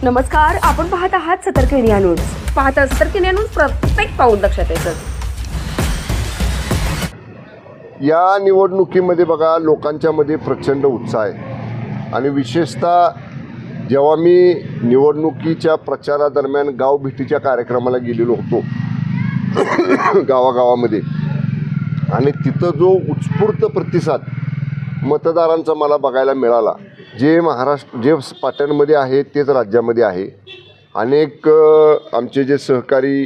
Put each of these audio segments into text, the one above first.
नमस्कार, आपण पाहत आहात सतर्क इंडिया न्यूज. पाहता सतर्क इंडिया न्यूज, प्रत्येक पाऊल लक्षात येतं. या निवडणुकीमध्ये बघा, लोकांच्या मध्ये प्रचंड उत्साह आहे आणि विशेषतः जेव्हा मी निवडणुकीच्या प्रचारादरम्यान गाव भेटीच्या कार्यक्रमाला गेलेलो होतो गावागावामध्ये, आणि तिथं जो उत्स्फूर्त प्रतिसाद मतदारांचा मला बघायला मिळाला, जे पाटणमध्ये आहे तेच राज्यामध्ये आहे. अनेक आमचे जे सहकारी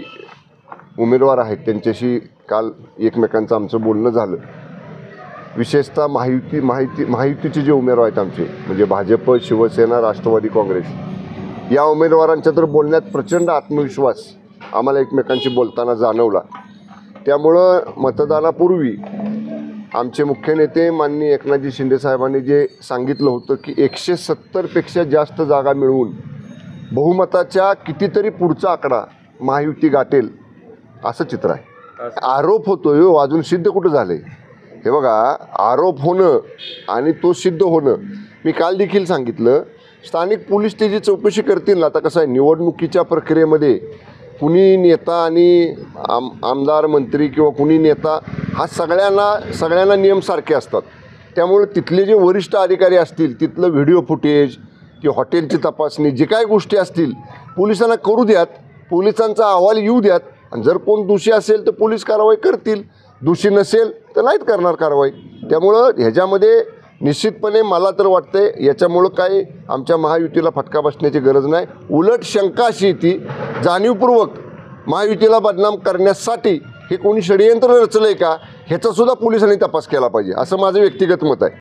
उमेदवार आहेत त्यांच्याशी काल एकमेकांचं आमचं बोलणं झालं. विशेषतः महायुतीचे जे उमेदवार आहेत आमचे, म्हणजे भाजप, शिवसेना, राष्ट्रवादी काँग्रेस, या उमेदवारांच्या तर बोलण्यात प्रचंड आत्मविश्वास आम्हाला एकमेकांशी बोलताना जाणवला. त्यामुळं मतदानापूर्वी आमचे मुख्य नेते माननीय एकनाथजी शिंदे साहेबांनी जे सांगितलं होतं की 170पेक्षा जास्त जागा मिळवून बहुमताच्या कितीतरी पुढचा आकडा महायुती गाठेल, असं चित्र आहे. आरोप होतोय, अजून सिद्ध कुठं झालं आहे? हे बघा, आरोप होणं आणि तो सिद्ध होणं. मी काल देखील सांगितलं, स्थानिक पोलीस त्याची चौकशी करतील ना. आता कसं आहे, निवडणुकीच्या प्रक्रियेमध्ये कुणी नेता आणि आमदार, मंत्री किंवा कुणी नेता, हा सगळ्यांना नियम सारखे असतात. त्यामुळे तिथले जे वरिष्ठ अधिकारी असतील, तिथलं व्हिडिओ फुटेज किंवा हॉटेलची तपासणी, जे काही गोष्टी असतील, पोलिसांना करू द्यात, पोलिसांचा अहवाल येऊ द्यात. आणि जर कोण दोषी असेल तर पोलीस कारवाई करतील, दोषी नसेल तर नाहीत करणार कारवाई. त्यामुळं ह्याच्यामध्ये निश्चितपणे मला तर वाटतंय याच्यामुळं काय आमच्या महायुतीला फटका बसण्याची गरज नाही. उलट शंका अशी येते, जाणीवपूर्वक महायुतीला बदनाम करण्यासाठी हे कोणी षडयंत्र रचलं आहे का, ह्याचासुद्धा पोलिसांनी तपास केला पाहिजे, असं माझं व्यक्तिगत मत आहे.